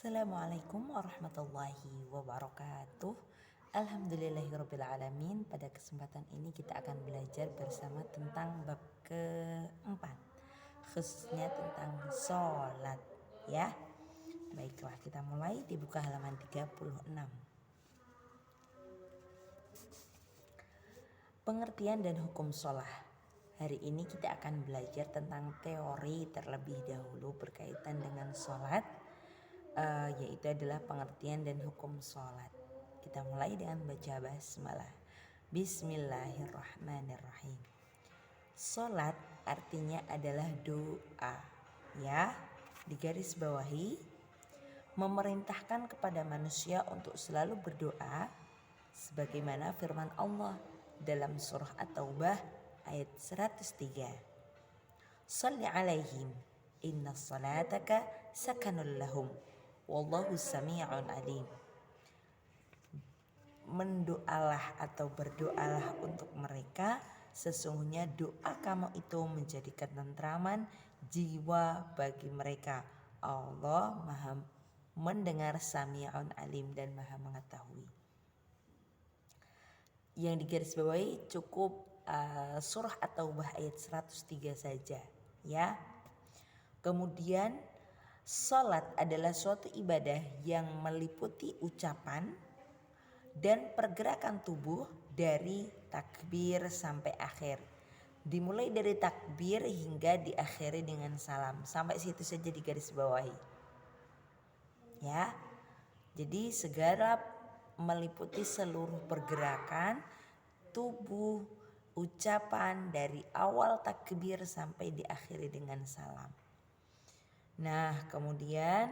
Assalamualaikum warahmatullahi wabarakatuh. Alhamdulillahirrabbilalamin. Pada kesempatan ini kita akan belajar bersama tentang bab keempat, khususnya tentang sholat, ya. Baiklah, kita mulai, dibuka halaman 36. Pengertian dan hukum sholat. Hari ini kita akan belajar tentang teori terlebih dahulu berkaitan dengan sholat, yaitu adalah pengertian dan hukum sholat. Kita mulai dengan baca basmalah. Bismillahirrahmanirrahim. Sholat artinya adalah doa, ya. Digaris bawahi, memerintahkan kepada manusia untuk selalu berdoa sebagaimana firman Allah dalam surah At-Taubah ayat 103. Shalli alaihim inna salataka sakanul lahum wallahu sami'un alim. Mendoalah atau berdoalah untuk mereka, sesungguhnya doa kamu itu menjadi ketentraman jiwa bagi mereka. Allah Maha mendengar, Sami'un alim, dan Maha mengetahui. Yang digarisbawahi cukup surah At-Taubah ayat 103 saja, ya. Kemudian salat adalah suatu ibadah yang meliputi ucapan dan pergerakan tubuh dari takbir sampai akhir. Dimulai dari takbir hingga diakhiri dengan salam. Sampai situ saja digarisbawahi, ya. Jadi segala meliputi seluruh pergerakan tubuh, ucapan dari awal takbir sampai diakhiri dengan salam. Nah, kemudian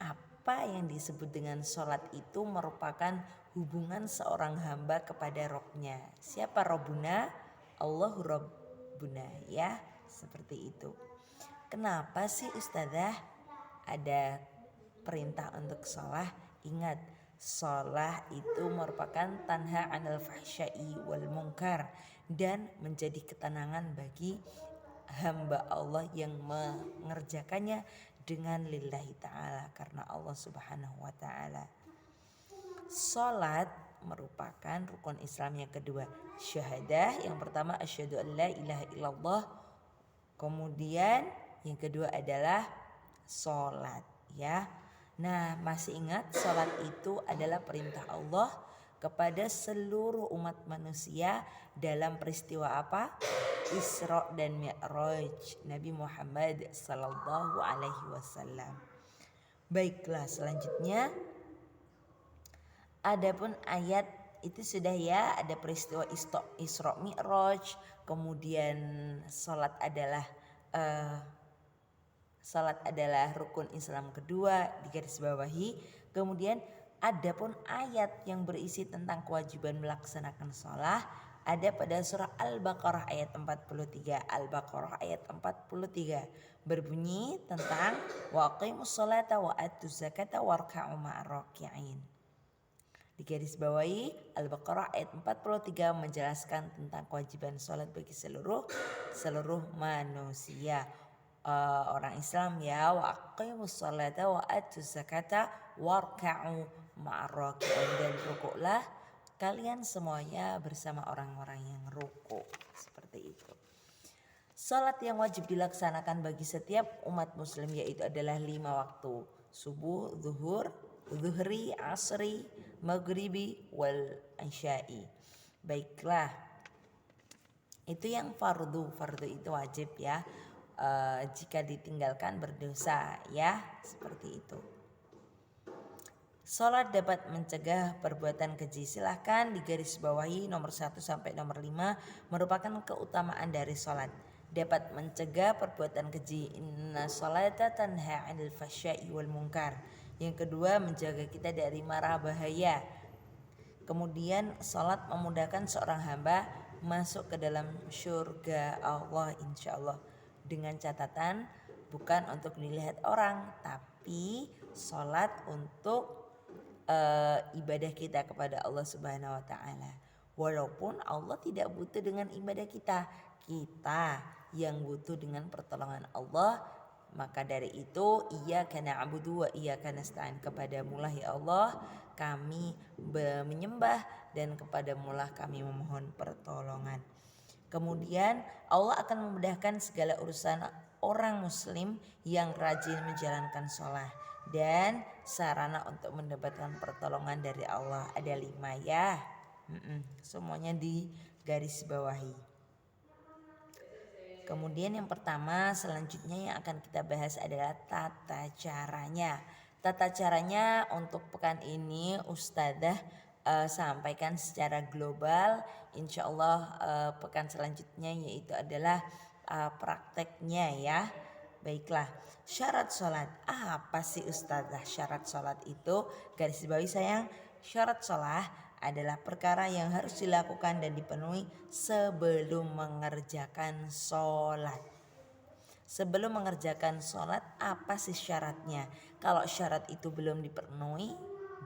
apa yang disebut dengan sholat itu merupakan hubungan seorang hamba kepada Rabbnya. Siapa Rabbuna? Allahu Rabbuna, ya, seperti itu. Kenapa sih Ustazah ada perintah untuk sholat? Ingat, sholat itu merupakan tanha 'anil fahsya'i wal munkar dan menjadi ketenangan bagi hamba Allah yang mengerjakannya dengan lillahi ta'ala, karena Allah subhanahu wa ta'ala. Sholat merupakan rukun Islam yang kedua. Syahadah yang pertama asyhadu an la ilaha illallah. Kemudian yang kedua adalah sholat, ya. Nah, masih ingat sholat itu adalah perintah Allah kepada seluruh umat manusia dalam peristiwa apa? Isra dan Mi'raj Nabi Muhammad sallallahu alaihi wasallam. Baiklah, selanjutnya adapun ayat itu sudah, ya, ada peristiwa Isra Mi'raj, kemudian salat adalah rukun Islam kedua, digarisbawahi. Kemudian adapun ayat yang berisi tentang kewajiban melaksanakan sholat ada pada surah Al-Baqarah ayat 43. Al-Baqarah ayat 43 berbunyi tentang wa aqimus sholata wa atuz zakata warka'u ma'ar raki'in. Digarisbawahi, Al-Baqarah ayat 43 menjelaskan tentang kewajiban sholat bagi seluruh manusia, orang Islam, ya. Wa aqimus sholata wa atuz zakata warka'u ma'ar raki'in, dan rukuklah kalian semuanya bersama orang-orang yang ruku, seperti itu. Salat yang wajib dilaksanakan bagi setiap umat muslim yaitu adalah 5 waktu: subuh, zuhri, asri, maghribi, wal isya'i. Baiklah, itu yang fardu itu wajib, ya. Jika ditinggalkan berdosa, ya, seperti itu. Salat dapat mencegah perbuatan keji. Silahkan digarisbawahi nomor 1 sampai nomor 5 merupakan keutamaan dari salat. Dapat mencegah perbuatan keji. Inna salata tanha 'anil fahsya'i wal munkar. Yang kedua, menjaga kita dari mara bahaya. Kemudian salat memudahkan seorang hamba masuk ke dalam surga Allah insyaallah, dengan catatan bukan untuk dilihat orang, tapi salat untuk ibadah kita kepada Allah Subhanahu wa taala. Walaupun Allah tidak butuh dengan ibadah kita, kita yang butuh dengan pertolongan Allah Maka dari itu iyyaka na'budu wa iyyaka nasta'in, kepadamulah ya Allah kami menyembah dan kepadamulah kami memohon pertolongan. Kemudian Allah akan memudahkan segala urusan orang muslim yang rajin menjalankan sholat. Dan sarana untuk mendapatkan pertolongan dari Allah ada 5 ya. Semuanya di garis bawahi. Kemudian yang pertama selanjutnya yang akan kita bahas adalah tata caranya. Tata caranya untuk pekan ini Ustadzah sampaikan secara global. Insya Allah pekan selanjutnya yaitu adalah prakteknya ya. Baiklah, syarat sholat. Apa sih Ustadzah syarat sholat itu? Garis bawahi sayang, syarat sholat adalah perkara yang harus dilakukan dan dipenuhi sebelum mengerjakan sholat. Sebelum mengerjakan sholat apa sih syaratnya? Kalau syarat itu belum dipenuhi,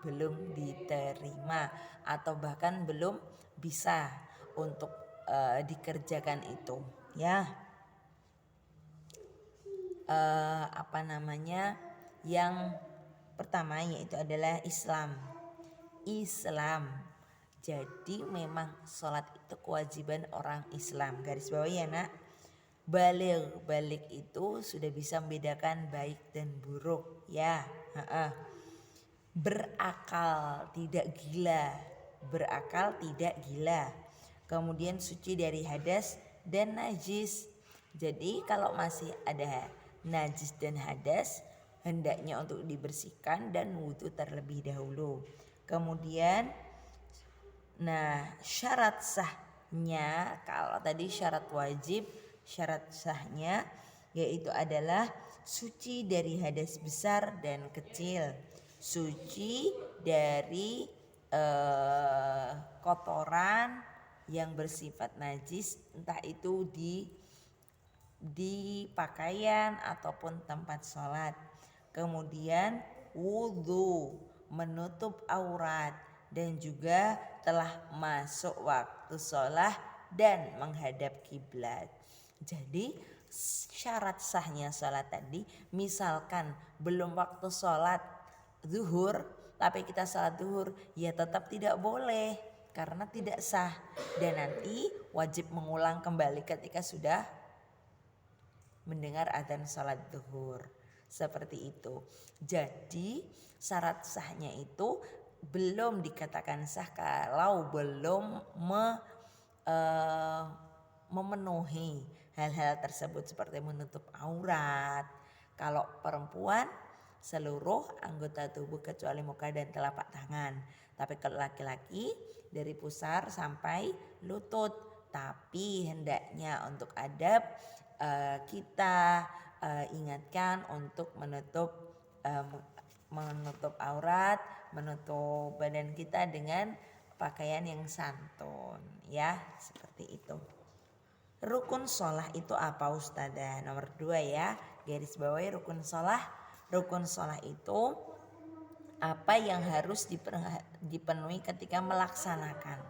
belum diterima atau bahkan belum bisa untuk dikerjakan itu ya. Yang pertama yaitu adalah Islam. Jadi memang sholat itu kewajiban orang Islam. Garis bawah ya nak. Balik itu sudah bisa membedakan baik dan buruk ya. Berakal tidak gila. Kemudian suci dari hadas dan najis. Jadi kalau masih ada najis dan hadas hendaknya untuk dibersihkan dan wudhu terlebih dahulu. Kemudian syarat sahnya, kalau tadi syarat wajib, syarat sahnya yaitu adalah suci dari hadas besar dan kecil, suci dari kotoran yang bersifat najis, entah itu di pakaian ataupun tempat sholat. Kemudian wudhu, menutup aurat, dan juga telah masuk waktu sholat dan menghadap kiblat. Jadi syarat sahnya sholat tadi, misalkan belum waktu sholat zuhur tapi kita sholat zuhur, ya tetap tidak boleh karena tidak sah, dan nanti wajib mengulang kembali ketika sudah mendengar adzan sholat zuhur. Seperti itu. Jadi syarat sahnya itu belum dikatakan sah kalau belum memenuhi hal-hal tersebut seperti menutup aurat. Kalau perempuan seluruh anggota tubuh kecuali muka dan telapak tangan. Tapi kalau laki-laki dari pusar sampai lutut. Tapi hendaknya untuk adab kita ingatkan untuk menutup aurat, menutup badan kita dengan pakaian yang santun ya, seperti itu. Rukun sholah itu apa Ustadzah? Nomor 2 ya, garis bawahi rukun sholah. Rukun sholah itu apa yang harus dipenuhi ketika melaksanakan.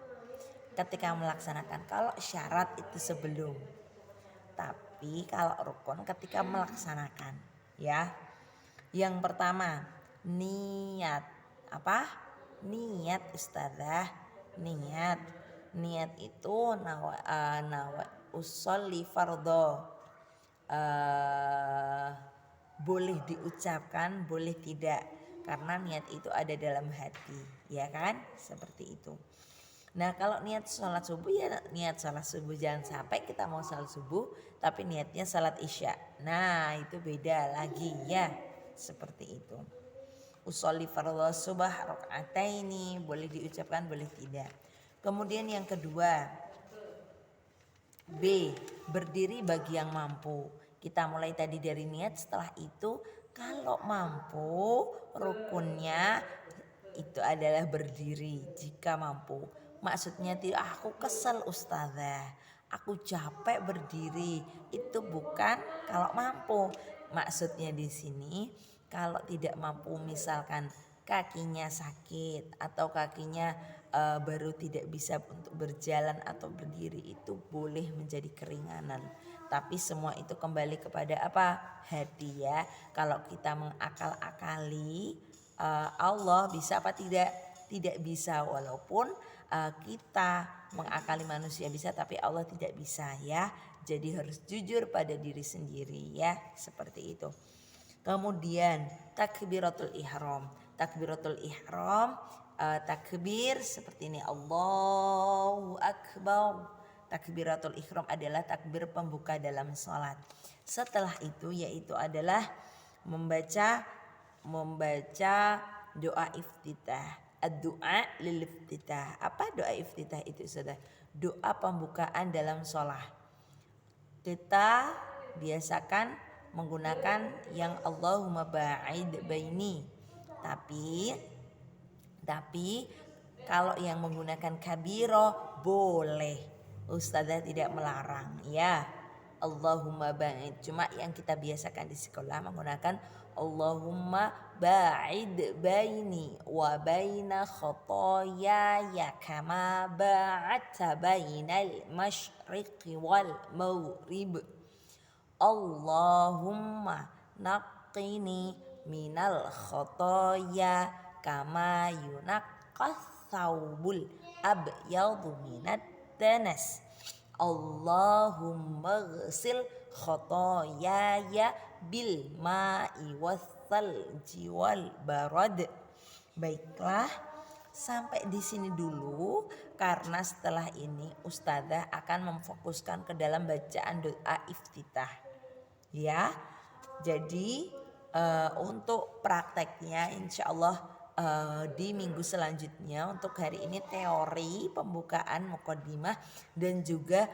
Kalau syarat itu sebelum, tapi kalau rukun ketika melaksanakan ya. Yang pertama niat. Apa? Niat Ustadzah. Niat itu usolli fardho. Boleh diucapkan, boleh tidak, karena niat itu ada dalam hati, ya kan? Seperti itu. Nah kalau niat sholat subuh ya niat sholat subuh, jangan sampai kita mau sholat subuh tapi niatnya sholat isya. Nah itu beda lagi ya, seperti itu. Usolli fardhu subah rakaataini, boleh diucapkan boleh tidak. Kemudian yang kedua B, berdiri bagi yang mampu. Kita mulai tadi dari niat, setelah itu kalau mampu rukunnya itu adalah berdiri jika mampu. Maksudnya tidak aku kesel Ustadzah, aku capek berdiri, itu bukan kalau mampu. Maksudnya di sini kalau tidak mampu, misalkan kakinya sakit atau kakinya baru tidak bisa untuk berjalan atau berdiri, itu boleh menjadi keringanan. Tapi semua itu kembali kepada apa? Hadiah. Kalau kita mengakal-akali Allah bisa apa tidak? Tidak bisa, walaupun kita mengakali manusia bisa tapi Allah tidak bisa ya. Jadi harus jujur pada diri sendiri ya, seperti itu. Kemudian takbiratul ihram. Takbiratul ihram takbir seperti ini, Allahu Akbar. Takbiratul ihram adalah takbir pembuka dalam sholat. Setelah itu yaitu adalah membaca doa iftitah. Doa lil iftitah. Apa doa iftitah itu sudah? Doa pembukaan dalam sholat. Kita biasakan menggunakan yang Allahumma ba'id baini. Tapi kalau yang menggunakan kabiro boleh. Ustazah tidak melarang ya. Allahumma ba'id. Cuma yang kita biasakan di sekolah menggunakan Allahumma ba'id baini wa baina khotoyaya kama ba'adta bainal masyriqi wal maghrib. Allahumma naqqini minal khotoya kama yunaqqas thawbul abyadu minad danas. Allahumma ghsil khotoyaya bil ma'i wassalji wal barad. Baiklah, sampai di sini dulu karena setelah ini Ustazah akan memfokuskan ke dalam bacaan doa iftitah. Ya, jadi untuk prakteknya insya Allah di minggu selanjutnya. Untuk hari ini teori pembukaan muqaddimah dan juga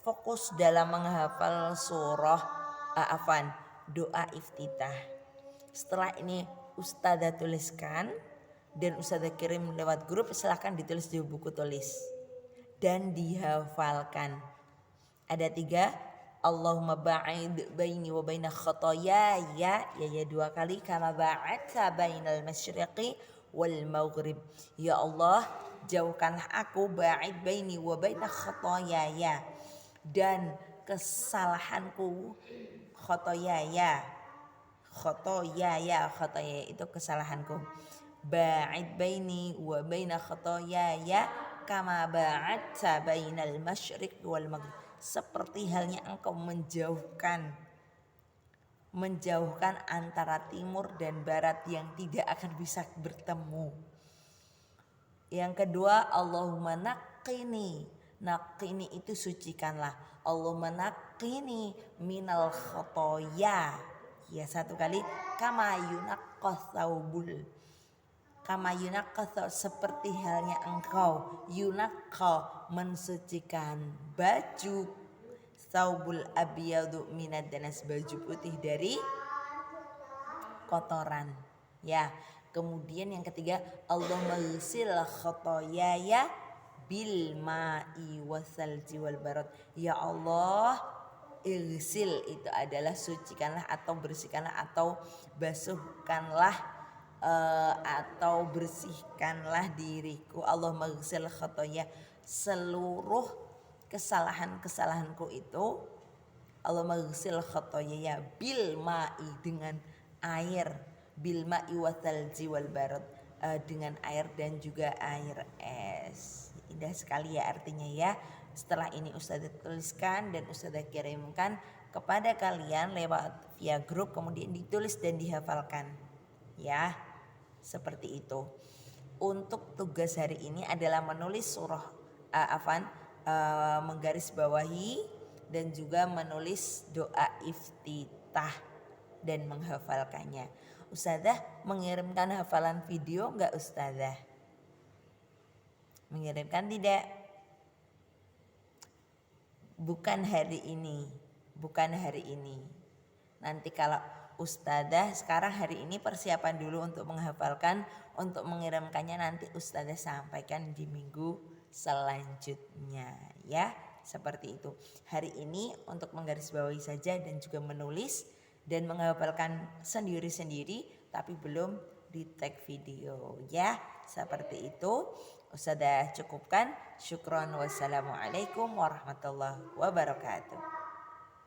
fokus dalam menghafal surah doa iftitah. Setelah ini Ustazah tuliskan dan Ustazah kirim lewat grup, silahkan ditulis di buku tulis dan dihafalkan. Ada 3, Allahumma ba'id baini wa baina khotoyaya, ya 2 kali, kama ba'adta bainal masyriqi wal maghrib. Ya Allah, jauhkanlah aku, ba'id baini wa baina khotoyaya, dan kesalahanku. Khotoyaya itu kesalahanku. Ba'id baini wa baina khotoyaya kama ba'adta bainal masyriqi wal maghrib. Seperti halnya engkau menjauhkan antara timur dan barat yang tidak akan bisa bertemu. Yang kedua, Allahumma naqqini itu sucikanlah. Allahumma naqqini minal khotoya. Ya 1 kali, kama yunaqqas thawbul. Kama yunaqqas, seperti halnya engkau yunaqqa mensucikan baju, thawbul abyadu minad danas, baju putih dari kotoran ya. Kemudian yang ketiga, Allahumma ghsil khotoyaya bil ma'i wasalji wal barad. Ya Allah, ighsil itu adalah sucikanlah atau bersihkanlah atau basuhkanlah atau bersihkanlah diriku. Allahumma ghsil khotoya, seluruh kesalahanku itu. Allahumma ghsil khotoya bil ma'i, dengan air, bil ma'i wasalji wal barad, dengan air dan juga air es. Indah sekali ya artinya ya. Setelah ini Ustazah tuliskan dan Ustazah kirimkan kepada kalian lewat via grup, kemudian ditulis dan dihafalkan ya. Seperti itu. Untuk tugas hari ini adalah menulis surah menggarisbawahi dan juga menulis doa iftitah dan menghafalkannya. Ustazah mengirimkan hafalan video enggak Ustazah? Mengirimkan tidak? Bukan hari ini. Nanti kalau Ustazah sekarang hari ini persiapan dulu untuk menghafalkan, untuk mengirimkannya nanti Ustazah sampaikan di minggu selanjutnya ya. Seperti itu. Hari ini untuk menggarisbawahi saja dan juga menulis dan menghafalkan sendiri-sendiri tapi belum di tag video ya. Seperti itu. Ustazah cukupkan. Syukron, wassalamualaikum warahmatullahi wabarakatuh.